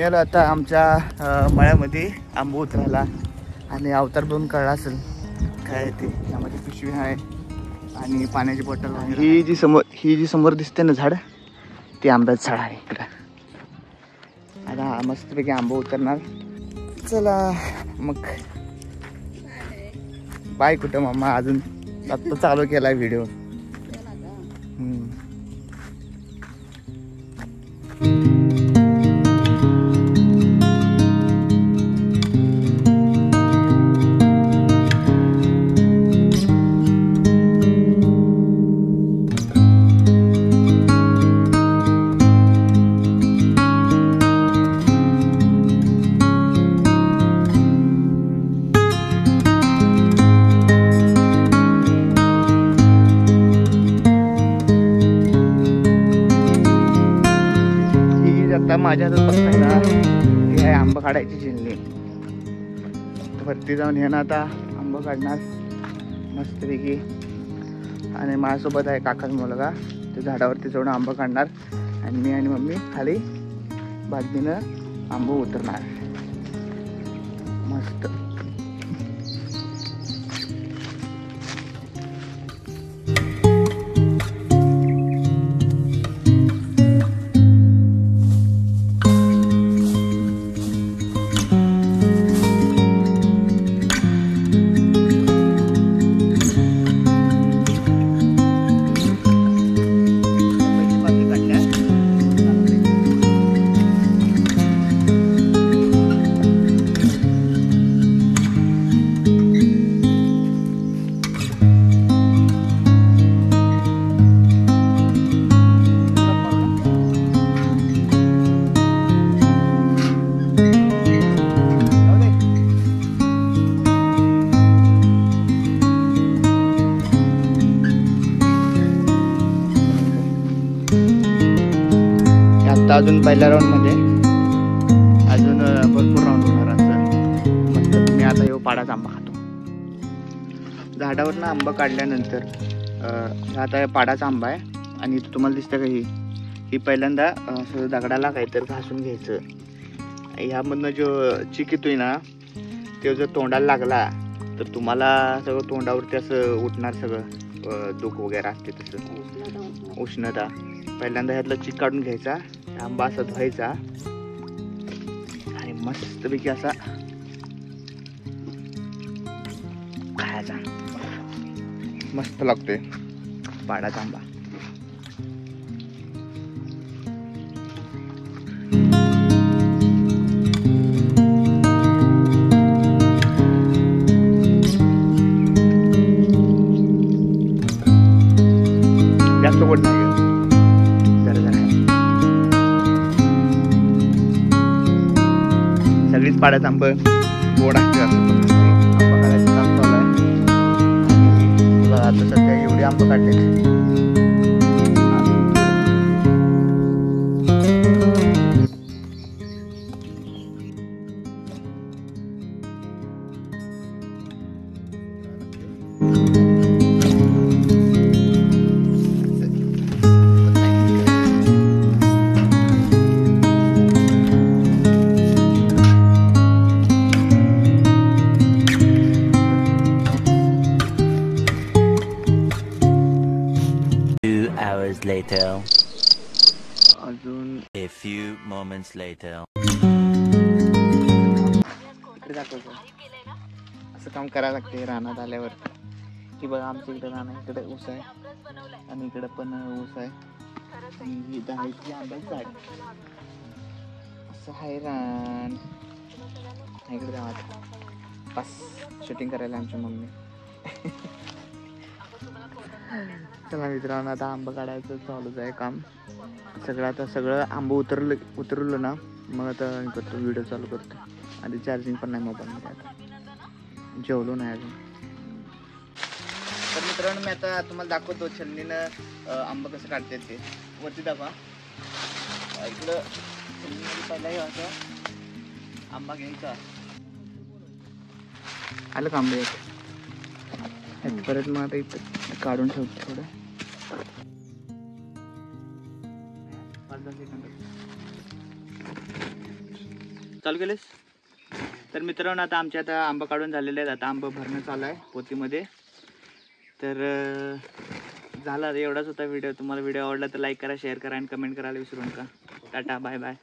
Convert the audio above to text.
मी आलो आता आमच्या मळ्यामध्ये आंबो उतरायला आणि अवतार बघून कळला असेल काय ते. त्यामध्ये पिशवी आहे आणि पाण्याची बॉटल आहे. ही जी समोर दिसते ना झाड, ते आंब्याचं झाड आहे इकडं. आता मस्तपैकी आंबो उतरणार. चला मग बाय. कुठं मम्मा अजून आत्ता चालू केलाय व्हिडिओ. आता माझ्या हातात बघताय ना, ही आहे आंबा काढायची जिल्ली. वरती जाऊन हे ना आता आंबा काढणार मस्तपैकी. आणि माझ्यासोबत आहे काकाचा मुलगा, ते झाडावरती जाऊन आंबा काढणार आणि मी आणि मम्मी खाली बादलीनं आंबा उतरणार. मस्त. अजून पहिल्या राऊंडमध्ये अजून भरपूर राऊंड होणार असं मस्त. मी आता येऊ पाडाचा आंबा खातो. झाडावरनं आंबा काढल्यानंतर आता पाडाचा आंबा आहे आणि तुम्हाला दिसतं का ही पहिल्यांदा असं दगडाला काहीतरी घासून घ्यायचं. ह्यामधनं जो चिक येतोय ना, ते जर तोंडाला लागला तर तुम्हाला सगळं तोंडावरती असं उठणार, सगळं दुख वगैरे असते तसं, उष्णता. पहिल्यांदा ह्यातला चिक काढून घ्यायचा, आंबा असा धुवायचा आणि मस्तपैकी असा खायचा. मस्त लागतोय पाडाचा आंबा. जास्त गोड नाही, सगळीच पाड्यात आंब गोड असते. आंबा काढायचं काम चालू आहे. आता सध्या एवढे आंबा काढले. Later. अजून A few moments later. इकडे दाखवतो. असं काम करायला लागते रानात आल्यावर. की बघा आमच्या इकडे रान आहे, इकडे ऊस आहे आणि इकडे पण ऊस आहे. ही दहावीची आंब्याचं झाड असं आहे रान. इकडे जाऊ बस शूटिंग करायला आमची मम्मी. चला मित्रांनो, आता आंबा काढायचं चालूच आहे काम सगळं. आता सगळं आंबा उतरलं ना, मग आता करतो व्हिडिओ चालू करतो. आधी चार्जिंग पण नाही मोबाईलमध्ये. आता जेवलो नाही अजून. तर मित्रांनो, मी आता तुम्हाला दाखवतो छन्नीनं आंबा कसं काढते ते. वरती दाखवा. इकडं छन्नीमध्ये पहिलाही असं आंबा घ्यायचा. आलं का आंबे परत मग आता इथं काढून ठेवतो थोडं. 5-10 सेकंद. चालू केलेस? तर मित्रांनो आता आमच्या आता आंबा काढून झालेले आहेत. आता आंबा भरणं चालू आहे पोतीमध्ये. तर झाला एवढाच होता व्हिडिओ. तुम्हाला व्हिडिओ आवडला तर लाईक करा, शेअर करा आणि कमेंट करायला विसरू नका. Tata, bye bye.